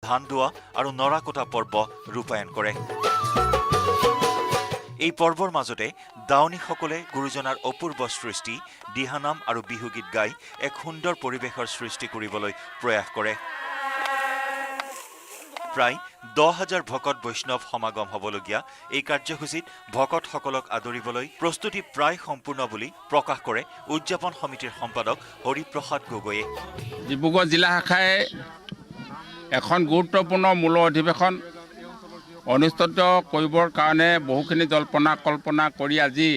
ধান দোৱা আৰু নৰা কটা পৰ্ব ৰূপায়ণ কৰে। এই পৰ্বৰ মাজতে দাৱনীসকলে গুৰুজনাৰ অপূৰ্ব সৃষ্টি দিহানাম আৰু বিহুগীত গাই এক সুন্দৰ পৰিৱেশৰ সৃষ্টি কৰিবলৈ প্ৰয়াস কৰে। প্ৰায় 10,000 ভকত বৈষ্ণৱ সমাগম হ'বলগীয়া এই কাৰ্যসূচীত ভকতসকলক আদৰিবলৈ প্ৰস্তুতি প্ৰায় সম্পূৰ্ণ বুলি প্ৰকাশ কৰে উদযাপন সমিতিৰ সম্পাদক হৰিপ্ৰসাদ গগৈয়ে। ডিব্ৰুগড় জিলা শাখাই এখন গুৰুত্বপূৰ্ণ মূল অধিৱেশন অনুষ্ঠিত কৰিবৰ কাৰণে বহুখিনি জল্পনা কল্পনা কৰি আজি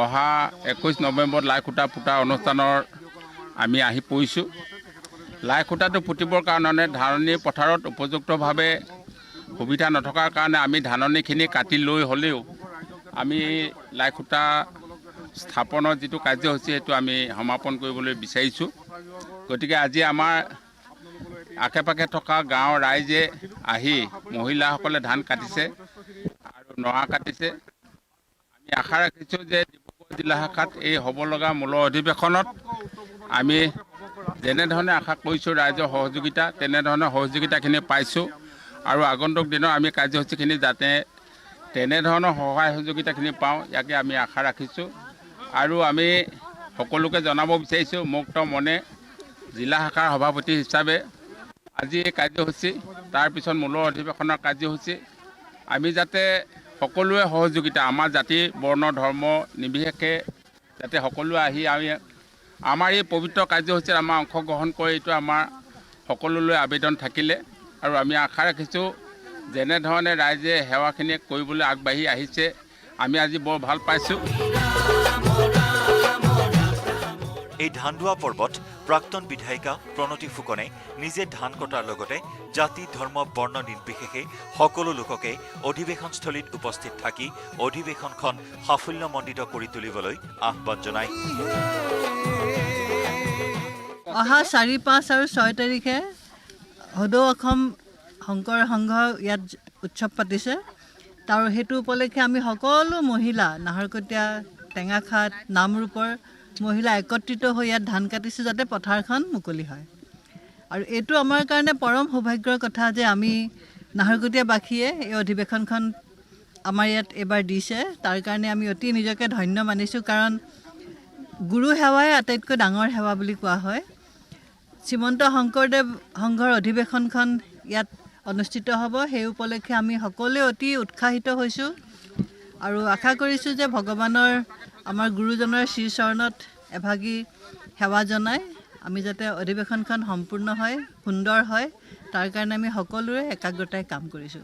অহা 21 নৱেম্বৰত লাই খুঁটা ফুটা অনুষ্ঠানৰ আমি আহি পৰিছোঁ। লাই খুঁটাটো ফুটিবৰ কাৰণে ধাননি পথাৰত উপযুক্তভাৱে সুবিধা নথকাৰ কাৰণে আমি ধাননিখিনি কাটি লৈ হ'লেও আমি লাই খুঁটা স্থাপনৰ যিটো কাৰ্যসূচী সেইটো আমি সমাপন কৰিবলৈ বিচাৰিছোঁ। গতিকে আজি আমাৰ আশে পাশে থকা গাঁৱৰ ৰাইজে আহি মহিলাসকলে ধান কাটিছে আৰু নৰা কাটিছে। আমি আশা ৰাখিছোঁ যে ডিব্ৰুগড় জিলা শাখাত এই হ'ব লগা মূল অধিৱেশনত আমি যেনেধৰণে আশা কৰিছোঁ ৰাইজৰ সহযোগিতা তেনেধৰণে সহযোগিতাখিনি পাইছোঁ আৰু আগন্তুক দিনৰ আমি কাৰ্যসূচীখিনি যাতে তেনেধৰণৰ সহায় সহযোগিতাখিনি পাওঁ ইয়াকে আমি আশা ৰাখিছোঁ। আৰু আমি সকলোকে জনাব বিচাৰিছোঁ মুক্ত মনে জিলা শাখাৰ সভাপতি হিচাপে আজি এই কাৰ্যসূচী তাৰপিছত মূল অধিৱেশনৰ কাৰ্যসূচী আমি যাতে সকলোৱে সহযোগিতা আমাৰ জাতি বৰ্ণ ধৰ্ম নিৰ্বিশেষে যাতে সকলোৱে আহি আমি আমাৰ এই পবিত্ৰ কাৰ্যসূচীত আমাৰ অংশগ্ৰহণ কৰি এইটো আমাৰ সকলোলৈ আবেদন থাকিলে আৰু আমি আশা ৰাখিছোঁ যেনেধৰণে ৰাইজে সেৱাখিনি কৰিবলৈ আগবাঢ়ি আহিছে আমি আজি বৰ ভাল পাইছোঁ। এই ধান দোৱা পৰ্বত প্ৰাক্তন বিধায়িকা প্ৰণতি ফুকনে নিজে ধান কটাৰ লগতে জাতি ধৰ্ম বৰ্ণ নিৰ্বিশেষে সকলো লোককে অধিৱেশনস্থলীত উপস্থিত থাকি অধিৱেশনখন সাফল্যমণ্ডিত কৰি তুলিবলৈ আহ্বান জনায়। অহা 4, 5 আৰু 6 তাৰিখে সদৌ অসম শংকৰ সংঘ ইয়াত উৎসৱ পাতিছে। তাৰ সেইটো উপলক্ষে আমি সকলো মহিলা নাহৰকটীয়া টেঙাখাট নামৰূপৰ মহিলা একত্ৰিত হৈ ইয়াত ধান কাটিছোঁ যাতে পথাৰখন মুকলি হয়। আৰু এইটো আমাৰ কাৰণে পৰম সৌভাগ্যৰ কথা যে আমি নাহৰকটীয়াবাসীয়ে এই অধিৱেশনখন আমাৰ ইয়াত এইবাৰ দিছে। তাৰ কাৰণে আমি অতি নিজকে ধন্য মানিছোঁ, কাৰণ গুৰু সেৱাই আটাইতকৈ ডাঙৰ সেৱা বুলি কোৱা হয়। শ্ৰীমন্ত শংকৰদেৱ সংঘৰ অধিৱেশনখন ইয়াত অনুষ্ঠিত হ'ব, সেই উপলক্ষে আমি সকলোৱে অতি উৎসাহিত হৈছোঁ আৰু আশা কৰিছোঁ যে ভগৱানৰ আমাৰ গুৰুজনৰ শ্ৰীচৰণত এভাগী সেৱা জনাই আমি যাতে অধিৱেশনখন সম্পূৰ্ণ হয় সুন্দৰ হয় তাৰ কাৰণে আমি সকলোৰে একাগ্ৰতাৰে কাম কৰিছোঁ।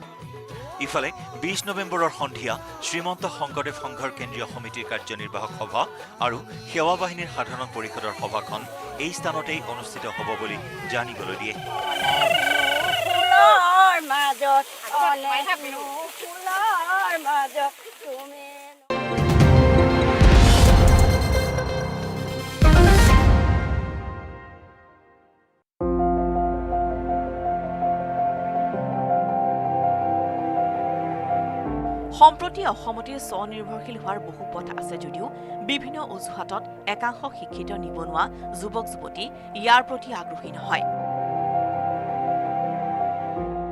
ইফালে 20 নৱেম্বৰৰ সন্ধিয়া শ্ৰীমন্ত শংকৰদেৱ সংঘৰ কেন্দ্ৰীয় সমিতিৰ কাৰ্যনিৰ্বাহক সভা আৰু সেৱা বাহিনীৰ সাধাৰণ পৰিষদৰ সভাখন এই স্থানতেই অনুষ্ঠিত হ'ব বুলি জানিবলৈ দিয়ে। সম্প্ৰতি অসমতে স্বনিৰ্ভৰশীল হোৱাৰ বহু পথ আছে যদিও বিভিন্ন অজুহাতত একাংশ শিক্ষিত নিবনুৱা যুৱক যুৱতী ইয়াৰ প্ৰতি আগ্ৰহী নহয়।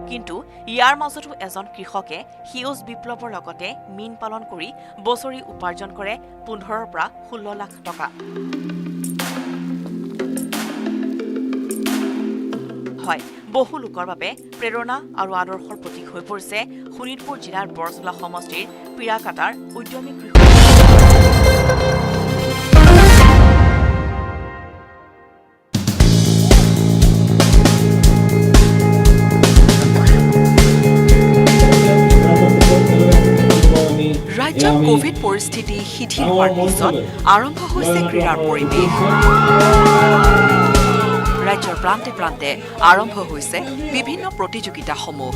কিন্তু ইয়াৰ মাজতো এজন কৃষকে সেউজ বিপ্লৱৰ লগতে মীন পালন কৰি বছৰি উপাৰ্জন কৰে 15 পৰা 16 লাখ টকা। হয়, বহু লোকৰ বাবে প্ৰেৰণা আৰু আদৰ্শৰ প্ৰতীক হৈ পৰিছে শোণিতপুৰ জিলাৰ বৰজলা সমষ্টিৰ পিৰাকাটাৰ উদ্যমী কৃষক। ৰাজ্যৰ কোভিড পৰিস্থিতি শিথিল হোৱাৰ পিছত আৰম্ভ হৈছে ক্ৰীড়াৰ পৰিৱেশ। ৰাজ্যৰ প্ৰান্তে প্ৰান্তে আৰম্ভ হৈছে বিভিন্ন প্ৰতিযোগিতাসমূহ।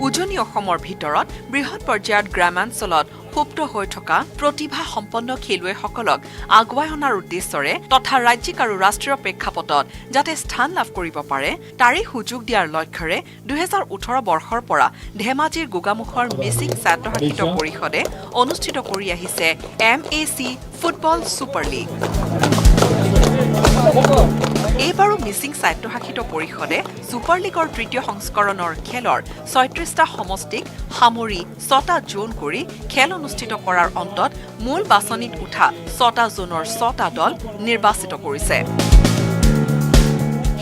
উজনি অসমৰ ভিতৰত বৃহৎ পৰ্যায়ত গ্ৰামাঞ্চলত সুপ্ত হৈ থকা প্ৰতিভা সম্পন্ন খেলুৱৈসকলক আগুৱাই অনাৰ উদ্দেশ্যৰে তথা ৰাজ্যিক আৰু ৰাষ্ট্ৰীয় প্ৰেক্ষাপটত যাতে স্থান লাভ কৰিব পাৰে তাৰে সুযোগ দিয়াৰ লক্ষ্যৰে 2018 বৰ্ষৰ পৰা ধেমাজিৰ গোগামুখৰ মিচিং স্বায়ত্তশাসিত পৰিষদে অনুষ্ঠিত কৰি আহিছে MAC ফুটবল ছুপাৰ লীগ। এইবাৰো মিচিং স্বায়ত্তশাসিত পৰিষদে ছুপাৰ লীগৰ তৃতীয় সংস্কৰণৰ খেলৰ ৩৬টা সমষ্টিক সামৰি ৬টা জোন কৰি খেল অনুষ্ঠিত কৰাৰ অন্তত মূল বাছনিত উঠা ৬টা জোনৰ ৬টা দল নিৰ্বাচিত কৰিছে।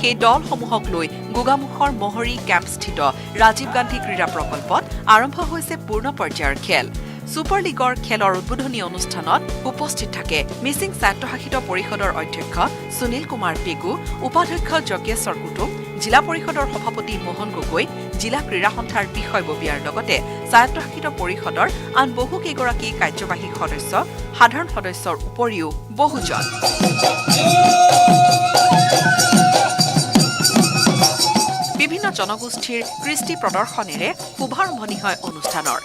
সেই দলসমূহক লৈ গোগামুখৰ মহৰী কেম্পস্থিত ৰাজীৱ গান্ধী ক্ৰীড়া প্ৰকল্পত আৰম্ভ হৈছে পূৰ্ণ পৰ্যায়ৰ খেল। ছুপাৰ লীগৰ খেলৰ উদ্বোধনী অনুষ্ঠানত উপস্থিত থাকে মিচিং স্বায়ত্তশাসিত পৰিষদৰ অধ্যক্ষ সুনীল কুমাৰ পেগু, উপাধ্যক্ষ যজ্ঞেশ্বৰ কুটুম, জিলা পৰিষদৰ সভাপতি মোহন গগৈ, জিলা ক্ৰীড়া সন্থাৰ বিষয়ববীয়াৰ লগতে স্বায়ত্তশাসিত পৰিষদৰ আন বহুকেইগৰাকী কাৰ্যবাহী সদস্য, সাধাৰণ সদস্যৰ উপৰিও বহুজন। বিভিন্ন জনগোষ্ঠীৰ কৃষ্টি প্ৰদৰ্শনেৰে শুভাৰম্ভণি হয় অনুষ্ঠানৰ।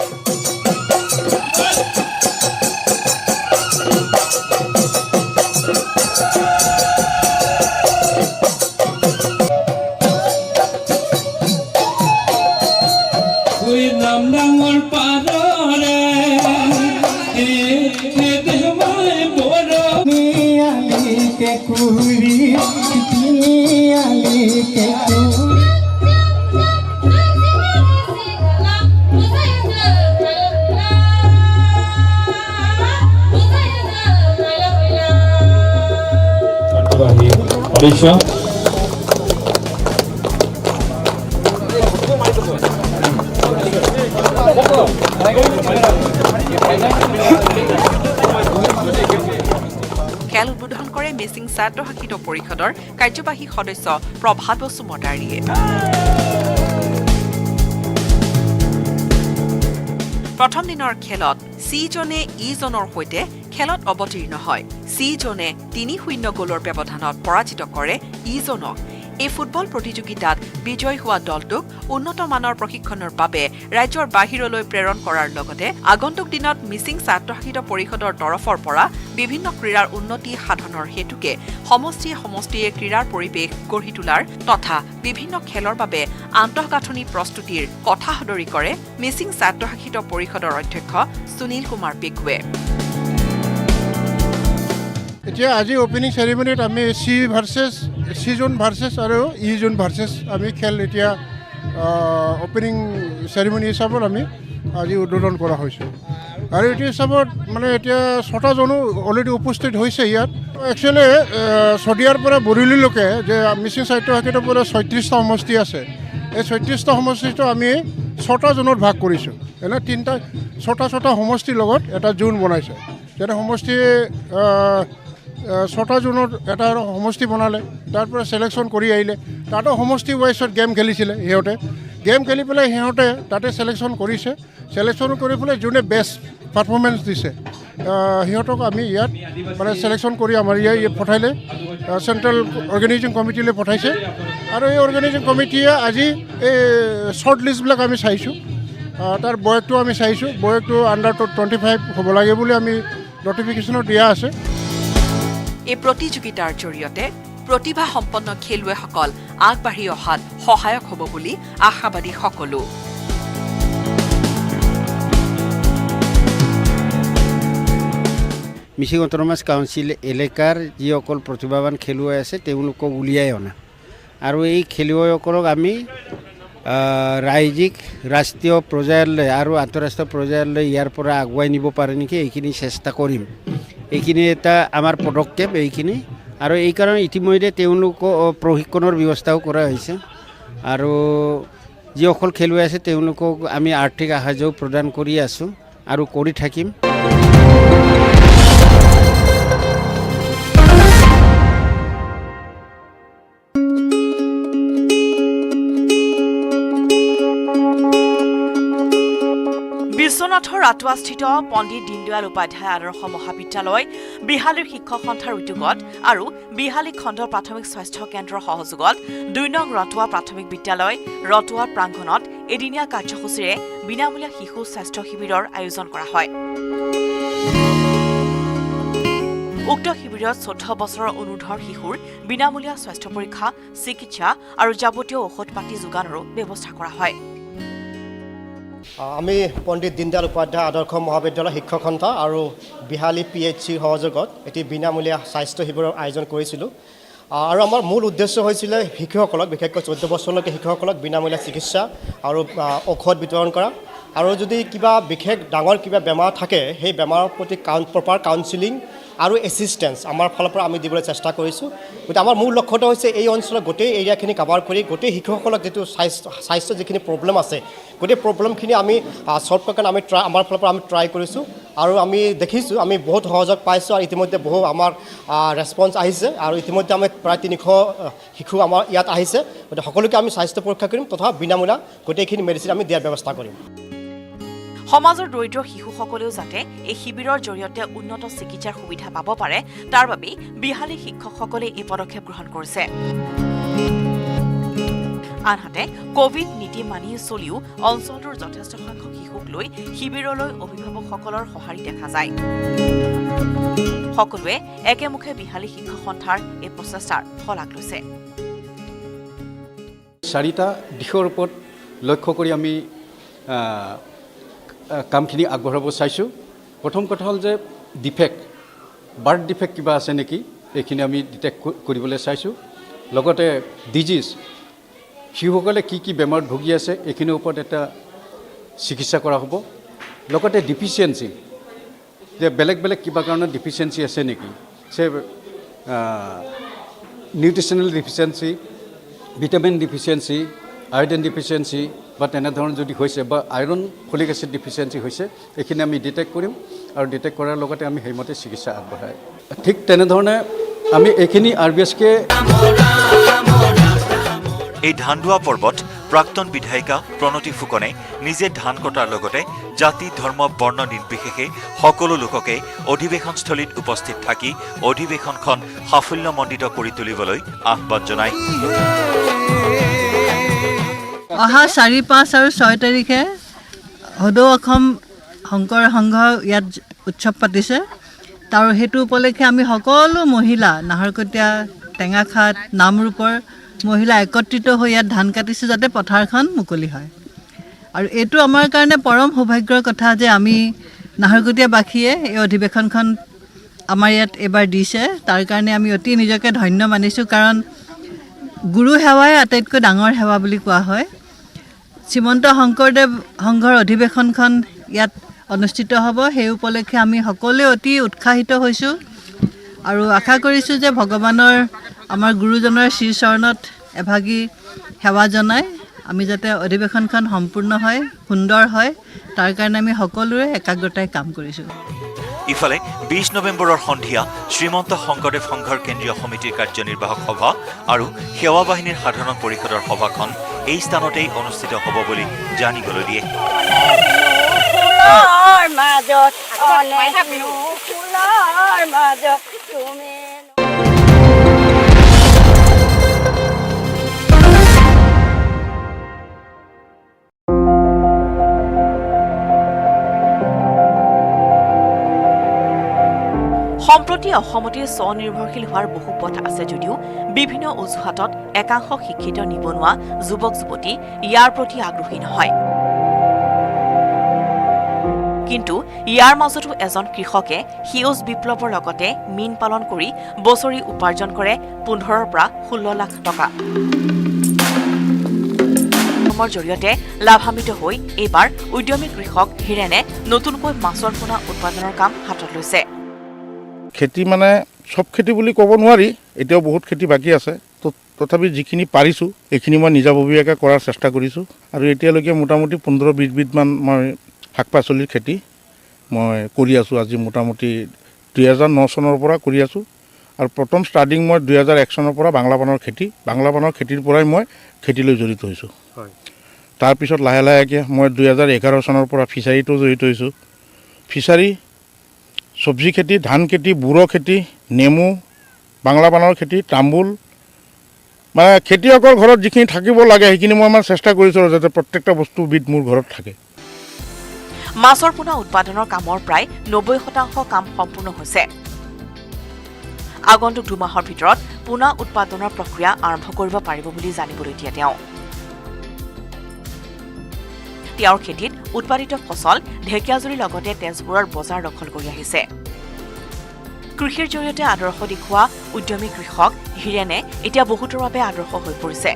Alicia. খেল উদ্বোধন কৰে মিচিং স্বায়ত্তশাসিত পৰিষদৰ কাৰ্যবাহী সদস্য প্ৰভাত বসুমতাৰীয়ে। প্ৰথম দিনৰ খেলত চি জোনে ই জোনৰ সৈতে খেলত অৱতীৰ্ণ হয়। চি জোনে ৩-০ গ'লৰ ব্যৱধানত পৰাজিত কৰে ই জোনক। এই ফুটবল প্ৰতিযোগিতাত বিজয়ী হোৱা দলটোক উন্নত মানৰ প্ৰশিক্ষণৰ বাবে ৰাজ্যৰ বাহিৰলৈ প্ৰেৰণ কৰাৰ লগতে আগন্তুক দিনত মিচিং স্বায়ত্তশাসিত পৰিষদৰ তৰফৰ পৰা বিভিন্ন ক্ৰীড়াৰ উন্নতি সাধনৰ হেতুকে সমষ্টিয়ে ক্ৰীড়াৰ পৰিৱেশ গঢ়ি তোলাৰ তথা বিভিন্ন খেলৰ বাবে আন্তঃগাঁথনি প্ৰস্তুতিৰ কথা সদৰি কৰে মিচিং স্বায়ত্তশাসিত পৰিষদৰ অধ্যক্ষ সুনীল কুমাৰ পেগুৱে। এতিয়া আজি অপেনিং চেৰিমনিত আমি চি জোন ভাৰ্চেছ আৰু ই জোন ভাৰ্চেছ আমি খেল এতিয়া অপেনিং চেৰিমনি হিচাপত আমি আজি উদ্বোধন কৰা হৈছে। আৰু এইটো হিচাপত মানে এতিয়া ৬টা জনো অলৰেডি উপস্থিত হৈছে ইয়াত। একচুৱেলি চদিয়াৰ পৰা বৰেলীলৈকে যে মিচিং স্বায়ত্তশাসিত পৰা ৩৬টা সমষ্টি আছে। এই ৩৬টা সমষ্টিটো আমি ৬টা জোনত ভাগ কৰিছোঁ। এনে ৬টা সমষ্টিৰ লগত এটা জোন বনাইছে। যেনে সমষ্টি ৬টা জোনত এটা সমষ্টি বনালে, তাৰ পৰা ছিলেকশ্যন কৰি আহিলে। তাতো সমষ্টি ৱাইজত গেম খেলিছিলে সিহঁতে। গেম খেলি পেলাই সিহঁতে তাতে ছিলেকশ্যন কৰিছে। ছিলেকশ্যন কৰি পেলাই যোনে বেষ্ট পাৰফৰ্মেঞ্চ দিছে সিহঁতক আমি ইয়াত মানে ছিলেকশ্যন কৰি আমাৰ ইয়াত পঠাইলে চেণ্ট্ৰেল অৰ্গেনাইজিং কমিটিলৈ পঠাইছে। আৰু এই অৰ্গেনাইজিং কমিটিয়ে আজি এই শ্বৰ্ট লিষ্টবিলাক আমি চাইছোঁ। তাৰ বয়সটো আমি চাইছোঁ। বয়সটো আণ্ডাৰ 25 হ'ব লাগে বুলি আমি নটিফিকেশ্যনত দিয়া আছে। এই প্ৰতিযোগিতাৰ জৰিয়তে প্ৰতিভা সম্পন্ন খেলুৱৈসকল আগবাঢ়ি অহাত সহায়ক হ'ব বুলি আশাবাদী সকলো। মিচিং অট'নমাছ কাউন্সিল এলেকাৰ যিসকল প্ৰতিভাৱান খেলুৱৈ আছে তেওঁলোকক উলিয়াই অনা আৰু এই খেলুৱৈসকলক আমি ৰাজ্যিক ৰাষ্ট্ৰীয় পৰ্যায়লৈ আৰু আন্তঃৰাষ্ট্ৰীয় পৰ্যায়লৈ ইয়াৰ পৰা আগুৱাই নিব পাৰে নেকি এইখিনি চেষ্টা কৰিম। এইখিনি এটা আমাৰ পদক্ষেপ এইখিনি। আৰু এই কাৰণে ইতিমধ্যে তেওঁলোকক প্ৰশিক্ষণৰ ব্যৱস্থাও কৰা হৈছে আৰু যিসকল খেলুৱৈ আছে তেওঁলোকক আমি আৰ্থিক সাহায্যও প্ৰদান কৰি আছোঁ আৰু কৰি থাকিম। বিশ্বনাথৰ ৰাতুৱাস্থিত পণ্ডিত দীনদয়াল উপাধ্যায় আদৰ্শ মহাবিদ্যালয়, বিহালীৰ শিক্ষক সন্থাৰ উদ্যোগত আৰু বিহালী খণ্ড প্ৰাথমিক স্বাস্থ্য কেন্দ্ৰৰ সহযোগত ২ নং ৰতুৱা প্ৰাথমিক বিদ্যালয় ৰতুৱা প্ৰাংগণত এদিনীয়া কাৰ্যসূচীৰে বিনামূলীয়া শিশু স্বাস্থ্য শিবিৰৰ আয়োজন কৰা হয়। উক্ত শিবিৰত ১৪ বছৰৰ অনুৰ্ধৰ শিশুৰ বিনামূলীয়া স্বাস্থ্য পৰীক্ষা, চিকিৎসা আৰু যাৱতীয় ঔষধ পাতি যোগানৰো ব্যৱস্থা কৰা হয়। আমি পণ্ডিত দীনদয়াল উপাধ্যায় আদৰ্শ মহাবিদ্যালয় শিক্ষক সন্থা আৰু বিহালী PHCৰ সহযোগত এটি বিনামূলীয়া স্বাস্থ্য শিবিৰৰ আয়োজন কৰিছিলোঁ। আৰু আমাৰ মূল উদ্দেশ্য হৈছিলে শিশুসকলক বিশেষকৈ 14 বছৰলৈকে শিশুসকলক বিনামূলীয়া চিকিৎসা আৰু ঔষধ বিতৰণ কৰা আৰু যদি কিবা বিশেষ ডাঙৰ কিবা বেমাৰ থাকে সেই বেমাৰৰ প্ৰতি প্ৰপাৰ কাউন্সিলিং আৰু এছিষ্টেঞ্চ আমাৰ ফালৰ পৰা আমি দিবলৈ চেষ্টা কৰিছোঁ। গতিকে আমাৰ মূল লক্ষ্যটো হৈছে এই অঞ্চলৰ গোটেই এৰিয়াখিনি কভাৰ কৰি গোটেই শিশুসকলক যিটো স্বাস্থ্য যিখিনি প্ৰব্লেম আছে গোটেই প্ৰব্লেমখিনি আমি ছল্ভ কৰাৰ কাৰণে আমাৰ ফালৰ পৰা আমি ট্ৰাই কৰিছোঁ আৰু আমি দেখিছোঁ আমি বহুত সহযোগ পাইছোঁ আৰু ইতিমধ্যে বহু আমাৰ ৰেছপন্স আহিছে আৰু ইতিমধ্যে আমি প্ৰায় 300 শিশু আমাৰ ইয়াত আহিছে। গতিকে সকলোকে আমি স্বাস্থ্য পৰীক্ষা কৰিম তথা বিনামূলীয়া গোটেইখিনি মেডিচিন আমি দিয়াৰ ব্যৱস্থা কৰিম। সমাজৰ দৰিদ্ৰ শিশুসকলেও যাতে এই শিবিৰৰ জৰিয়তে উন্নত চিকিৎসাৰ সুবিধা পাব পাৰে তাৰ বাবে বিহালী শিক্ষকসকলে এই পদক্ষেপ গ্ৰহণ কৰিছে। আনহাতে কোভিড নীতি মানি চলিও অঞ্চলটোৰ যথেষ্ট সংখ্যক শিশুক লৈ শিবিৰলৈ অভিভাৱকসকলৰ সঁহাৰি দেখা যায়। সকলোৱে একেমুখে বিহালী শিক্ষক সন্থাৰ এই প্ৰচেষ্টাৰ শলাগ লৈছে। 4টা দিশৰ ওপৰত লক্ষ্য কৰি আমি কামখিনি আগবঢ়াব চাইছোঁ। প্ৰথম কথা হ'ল যে বাৰ্থ ডিফেক্ট কিবা আছে নেকি এইখিনি আমি ডিটেক্ট কৰিবলৈ চাইছোঁ। লগতে ডিজিজ শিশুসকলে কি বেমাৰত ভুগি আছে এইখিনিৰ ওপৰত এটা চিকিৎসা কৰা হ'ব। লগতে ডিফিচিয়েঞ্চি যে বেলেগ কিবা কাৰণত ডিফিচিয়েঞ্চি আছে নেকি, সে নিউট্ৰিচনেল ডিফিচিয়েঞ্চি, ভিটামিন ডিফিচিয়েঞ্চি, আয়ৰন ডিফিচিয়েঞ্চি বা তেনেধৰণৰ যদি হৈছে বা আইৰণ ফলিক এচিড ডিফিচিয়েঞ্চি হৈছে এইখিনি আমি ডিটেক্ট কৰিম আৰু ডিটেক্ট কৰাৰ লগতে আমি সেইমতে চিকিৎসা আগবঢ়াই ঠিক তেনেধৰণে আমি এইখিনি RBSকে এই ধানদুৱা পৰ্বত প্ৰাক্তন বিধায়িকা প্ৰণতি ফুকনে নিজে ধান কটাৰ লগতে জাতি ধৰ্ম বৰ্ণ নিৰ্বিশেষে সকলো লোককে অধিৱেশনস্থলীত উপস্থিত থাকি অধিৱেশনখন সাফল্যমণ্ডিত কৰি তুলিবলৈ আহ্বান জনায়। অহা 4, 5 আৰু 6 তাৰিখে সদৌ অসম শংকৰ সংঘ ইয়াত উৎসৱ পাতিছে। তাৰ সেইটো উপলক্ষে আমি সকলো মহিলা নাহৰকটীয়া টেঙাখাট নামৰূপৰ মহিলা একত্ৰিত হৈ ইয়াত ধান কাটিছোঁ যাতে পথাৰখন মুকলি হয়। আৰু এইটো আমাৰ কাৰণে পৰম সৌভাগ্যৰ কথা যে আমি নাহৰকটীয়াবাসীয়ে এই অধিৱেশনখন আমাৰ ইয়াত এইবাৰ দিছে। তাৰ কাৰণে আমি অতি নিজকে ধন্য মানিছোঁ, কাৰণ গুৰু সেৱাই আটাইতকৈ ডাঙৰ সেৱা বুলি কোৱা হয়। শ্ৰীমন্ত শংকৰদেৱ সংঘৰ অধিৱেশনখন ইয়াত অনুষ্ঠিত হ'ব, সেই উপলক্ষে আমি সকলোৱে অতি উৎসাহিত হৈছোঁ আৰু আশা কৰিছোঁ যে ভগৱানৰ আমাৰ গুৰুজনৰ শ্ৰীচৰণত এভাগী সেৱা জনাই আমি যাতে অধিৱেশনখন সম্পূৰ্ণ হয়, সুন্দৰ হয়, তাৰ কাৰণে আমি সকলোৰে একাগ্ৰতাই কাম কৰিছোঁ। ইফালে 20 নৱেম্বৰৰ সন্ধিয়া শ্ৰীমন্ত শংকৰদেৱ সংঘৰ কেন্দ্ৰীয় সমিতিৰ কাৰ্যনিৰ্বাহক সভা আৰু সেৱা বাহিনীৰ সাধাৰণ পৰিষদৰ সভাখন এই স্থানতেই অনুষ্ঠিত হ'ব বুলি জানিবলৈ দিয়ে। সম্প্ৰতি অসমতে স্বনিৰ্ভৰশীল হোৱাৰ বহু পথ আছে যদিও বিভিন্ন অজুহাতত একাংশ শিক্ষিত নিবনুৱা যুৱক যুৱতী ইয়াৰ প্ৰতি আগ্ৰহী নহয়। কিন্তু ইয়াৰ মাজতো এজন কৃষকে সেউজ বিপ্লৱৰ লগতে মীন পালন কৰি বছৰি উপাৰ্জন কৰে 15 পৰা 16 লাখ টকা। জৰিয়তে লাভান্বিত হৈ এইবাৰ উদ্যমী কৃষক হিৰেনে নতুনকৈ মাছৰ পোনা উৎপাদনৰ কাম হাতত লৈছে। খেতি মানে সব খেতি বুলি ক'ব নোৱাৰি, এতিয়াও বহুত খেতি বাকী আছে। তথাপি যিখিনি পাৰিছোঁ এইখিনি মই নিজাববীয়াকৈ কৰাৰ চেষ্টা কৰিছোঁ আৰু এতিয়ালৈকে মোটামুটি 15-20 বিধমান মই শাক পাচলিৰ খেতি মই কৰি আছোঁ। আজি মোটামুটি 2009 চনৰ পৰা কৰি আছোঁ আৰু প্ৰথম ষ্টাৰ্টিং মই 2001 চনৰ পৰা বাংলা পাণৰ খেতিৰ পৰাই মই খেতিলৈ জড়িত হৈছোঁ। তাৰপিছত লাহে লাহেকৈ মই 2011 চনৰ পৰা ফিচাৰীটো জড়িত হৈছোঁ। ফিচাৰী, চব্জি খেতি, ধান খেতি, বুঢ়ো খেতি, নেমু, বাংলা পাণৰ খেতি, তামোল, মানে খেতিয়কৰ ঘৰত যিখিনি থাকিব লাগে সেইখিনি মই মানে চেষ্টা কৰিছোঁ যাতে প্ৰত্যেকটা বস্তুবিধ মোৰ ঘৰত থাকে। মাছৰ পোনা উৎপাদনৰ কামৰ প্ৰায় 90% কাম সম্পূৰ্ণ হৈছে। আগন্তুক 2 মাহৰ ভিতৰত পোনা উৎপাদনৰ প্ৰক্ৰিয়া আৰম্ভ কৰিব পাৰিব বুলি জানিবলৈ দিয়ে তেওঁ। তেওঁৰ খেতিত উৎপাদিত ফচল ঢেকীয়াজুলিৰ লগতে তেজপুৰৰ বজাৰ দখল কৰি আহিছে। কৃষিৰ জৰিয়তে আদৰ্শ দেখুওৱা উদ্যমী কৃষক হীৰেনে এতিয়া বহুতৰ বাবে আদৰ্শ হৈ পৰিছে।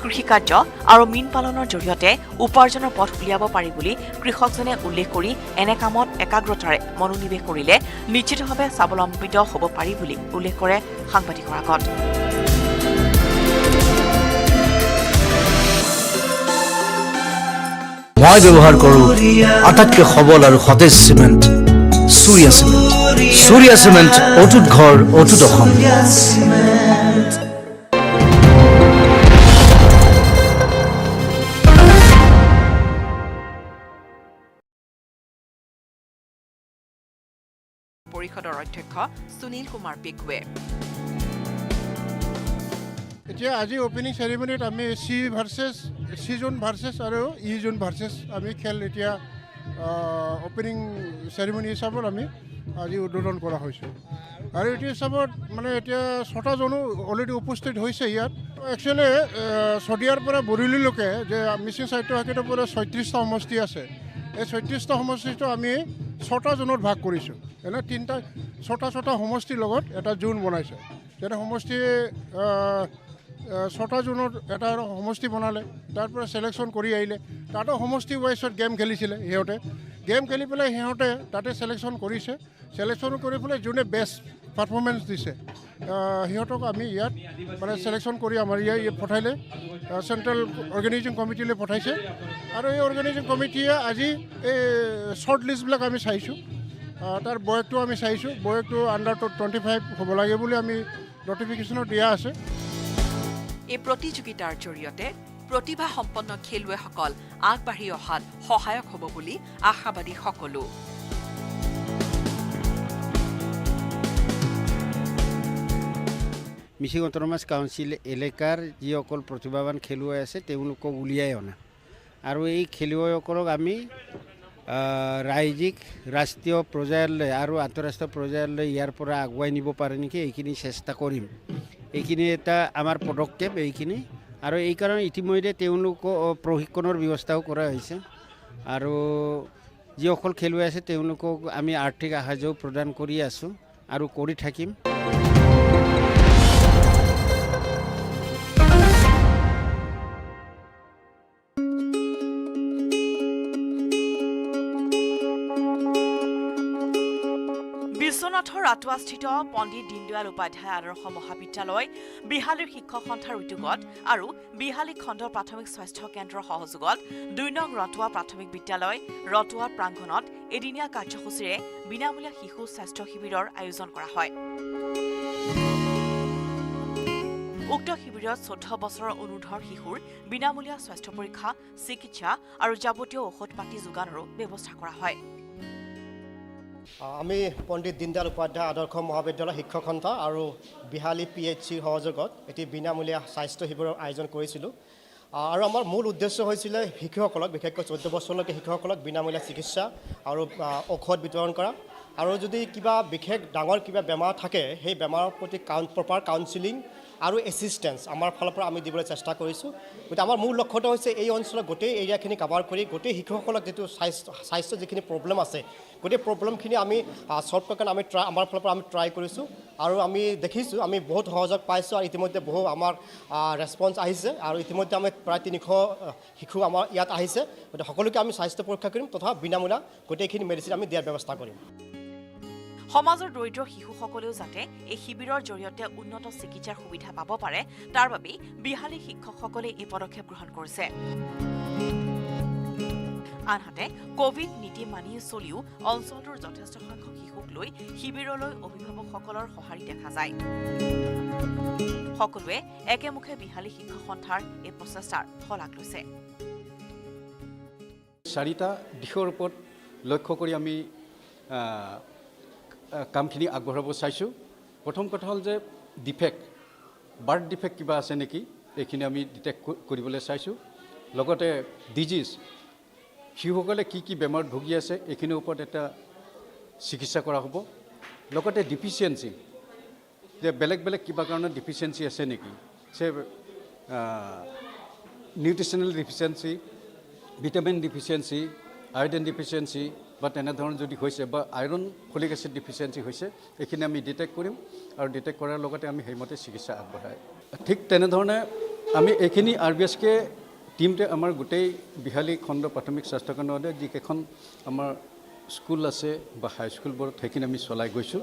কৃষিকাৰ্য আৰু মীন পালনৰ জৰিয়তে উপাৰ্জনৰ পথ উলিয়াব পাৰি বুলি কৃষকজনে উল্লেখ কৰি এনে কামত একাগ্ৰতাৰে মনোনিৱেশ কৰিলে নিশ্চিতভাৱে স্বাৱলম্বিত হ'ব পাৰি বুলি উল্লেখ কৰে সাংবাদিকৰ আগত। মই ব্যৱহাৰ কৰোঁ আটাইতকৈ সবল আৰু সতেজ cement Surya cement. Surya cement অটুট ঘৰ অটুট অসম। পৰিষদৰ অধ্যক্ষ সুনীল কুমাৰ পেগুৱে এতিয়া আজি অপেনিং চেৰিমনিত আমি চি জোন ভাৰ্চেছ আৰু ই জোন ভাৰ্চেছ আমি খেল এতিয়া অপেনিং চেৰিমনি হিচাপত আমি আজি উদ্বোধন কৰা হৈছে। আৰু এইটো হিচাপত মানে এতিয়া 6টা জনো অলৰেডি উপস্থিত হৈছে ইয়াত। একচুৱেলি চদিয়াৰ পৰা বৰেলীলৈকে যে মিচিং সাহিত্য শাখাৰ পৰা 36টা সমষ্টি আছে। এই 36টা সমষ্টিটো আমি 6টা জোনত ভাগ কৰিছোঁ। এনে 6টা সমষ্টিৰ লগত এটা জোন বনাইছে। যেনে সমষ্টি 6টা জোনত এটা সমষ্টি বনালে, তাৰ পৰা চিলেকশ্যন কৰি আহিলে। তাতো সমষ্টি ৱাইজত গেম খেলিছিলে সিহঁতে। গেম খেলি পেলাই সিহঁতে তাতে চিলেকশ্যন কৰিছে। চিলেকশ্যন কৰি পেলাই যোনে বেষ্ট পাৰফৰ্মেঞ্চ দিছে সিহঁতক আমি ইয়াত মানে চিলেকশ্যন কৰি আমাৰ ইয়াত পঠাইলে চেণ্ট্ৰেল অৰ্গেনাইজিং কমিটিলৈ পঠাইছে। আৰু এই অৰ্গেনাইজিং কমিটিয়ে আজি এই শ্বৰ্ট লিষ্টবিলাক আমি চাইছোঁ। তাৰ বয়সটো আমি চাইছোঁ। বয়সটো আণ্ডাৰ 25 হ'ব লাগে বুলি আমি নটিফিকেশ্যনত দিয়া আছে। এই প্ৰতিযোগিতাৰ জৰিয়তে প্ৰতিভা সম্পন্ন খেলুৱৈসকল আগবাঢ়ি অহাত সহায়ক হ'ব বুলি আশাবাদী সকলো। মিচিং অট'নমাছ কাউন্সিল এলেকাৰ যিসকল প্ৰতিভাৱান খেলুৱৈ আছে তেওঁলোকক উলিয়াই অনা আৰু এই খেলুৱৈসকলক আমি ৰাজ্যিক ৰাষ্ট্ৰীয় পৰ্যায়লৈ আৰু আন্তঃৰাষ্ট্ৰীয় পৰ্যায়লৈ ইয়াৰ পৰা আগুৱাই নিব পাৰে নেকি এইখিনি চেষ্টা কৰিম। এইখিনি এটা আমাৰ পদক্ষেপ এইখিনি। আৰু এই কাৰণে ইতিমধ্যে তেওঁলোকক প্ৰশিক্ষণৰ ব্যৱস্থাও কৰা হৈছে। আৰু যিসকল খেলুৱৈ আছে তেওঁলোকক আমি আৰ্থিক সাহায্যও প্ৰদান কৰি আছোঁ আৰু কৰি থাকিম। বিশ্বনাথৰ ৰাতুৱাস্থিত পণ্ডিত দীনদয়াল উপাধ্যায় আদৰ্শ মহাবিদ্যালয়, বিহালীৰ শিক্ষক সন্থাৰ উদ্যোগত আৰু বিহালী খণ্ড প্ৰাথমিক স্বাস্থ্য কেন্দ্ৰৰ সহযোগত ২ নং ৰতুৱা প্ৰাথমিক বিদ্যালয় ৰতুৱাৰ প্ৰাংগণত এদিনীয়া কাৰ্যসূচীৰে বিনামূলীয়া শিশু স্বাস্থ্য শিবিৰৰ আয়োজন কৰা হয়। উক্ত শিবিৰত 14 বছৰৰ অনুৰ্ধৰ শিশুৰ বিনামূলীয়া স্বাস্থ্য পৰীক্ষা, চিকিৎসা আৰু যাৱতীয় ঔষধ পাতি যোগানৰো ব্যৱস্থা কৰা হয়। আমি পণ্ডিত দীনদয়াল উপাধ্যায় আদৰ্শ মহাবিদ্যালয় শিক্ষক সন্থা আৰু বিহালী PHCৰ সহযোগত এটি বিনামূলীয়া স্বাস্থ্য শিবিৰৰ আয়োজন কৰিছিলোঁ। আৰু আমাৰ মূল উদ্দেশ্য হৈছিলে শিশুসকলক, বিশেষকৈ 14 বছৰলৈকে শিশুসকলক বিনামূলীয়া চিকিৎসা আৰু ঔষধ বিতৰণ কৰা। আৰু যদি কিবা বিশেষ ডাঙৰ কিবা বেমাৰ থাকে সেই বেমাৰৰ প্ৰতি প্ৰপাৰ কাউন্সিলিং আৰু এছিষ্টেঞ্চ আমাৰ ফালৰ পৰা আমি দিবলৈ চেষ্টা কৰিছোঁ। গতিকে আমাৰ মূল লক্ষ্যটো হৈছে এই অঞ্চলৰ গোটেই এৰিয়াখিনি কাভাৰ কৰি গোটেই শিশুসকলক যিটো স্বাস্থ্য যিখিনি প্ৰব্লেম আছে গোটেই প্ৰব্লেমখিনি আমি চল্ভ কৰাৰ কাৰণে আমাৰ ফালৰ পৰা আমি ট্ৰাই কৰিছোঁ। আৰু আমি দেখিছোঁ আমি বহুত সহযোগ পাইছোঁ আৰু ইতিমধ্যে বহু আমাৰ ৰেছপঞ্চ আহিছে। আৰু ইতিমধ্যে আমি প্ৰায় 300 শিশু আমাৰ ইয়াত আহিছে। গতিকে সকলোকে আমি স্বাস্থ্য পৰীক্ষা কৰিম তথা বিনামূলীয়া গোটেইখিনি মেডিচিন আমি দিয়াৰ ব্যৱস্থা কৰিম। সমাজৰ দৰিদ্ৰ শিশুসকলেও যাতে এই শিবিৰৰ জৰিয়তে উন্নত চিকিৎসাৰ সুবিধা পাব পাৰে তাৰ বাবে বিহালী শিক্ষকসকলে এই পদক্ষেপ গ্ৰহণ কৰিছে। আনহাতে কোভিড নীতি মানি চলিও অঞ্চলটোৰ যথেষ্ট সংখ্যক শিশুক লৈ শিবিৰলৈ অভিভাৱকসকলৰ সঁহাৰি দেখা যায়। সকলোৱে একেমুখে বিহালী শিক্ষক সন্থাৰ এই প্ৰচেষ্টাৰ শলাগ লৈছে। 4টা দিশৰ ওপৰত লক্ষ্য কৰি আমি কামখিনি আগবঢ়াব চাইছোঁ। প্ৰথম কথা হ'ল যে বাৰ্থ ডিফেক্ট কিবা আছে নেকি এইখিনি আমি ডিটেক্ট কৰিবলৈ চাইছোঁ। লগতে ডিজিজ শিশুসকলে কি বেমাৰত ভুগি আছে এইখিনিৰ ওপৰত এটা চিকিৎসা কৰা হ'ব। লগতে ডিফিচিয়েঞ্চি যে বেলেগ কিবা কাৰণত ডিফিচিয়েঞ্চি আছে নেকি, নিউট্ৰিশ্যনেল ডিফিচিয়েঞ্চি, ভিটামিন ডিফিচিয়েঞ্চি, আয়ৰন ডিফিচিয়েঞ্চি, বা তেনেধৰণৰ যদি হৈছে বা আইৰণ ফলিক এচিড ডিফিচিয়েঞ্চি হৈছে এইখিনি আমি ডিটেক্ট কৰিম আৰু ডিটেক্ট কৰাৰ লগতে আমি সেইমতে চিকিৎসা আগবঢ়াই ঠিক তেনেধৰণে আমি এইখিনি RBSK টিমটোৱে আমাৰ গোটেই বিহালী খণ্ড প্ৰাথমিক স্বাস্থ্যকেন্দ্ৰতে যিকেইখন আমাৰ স্কুল আছে বা হাইস্কুলবোৰত সেইখিনি আমি চলাই গৈছোঁ।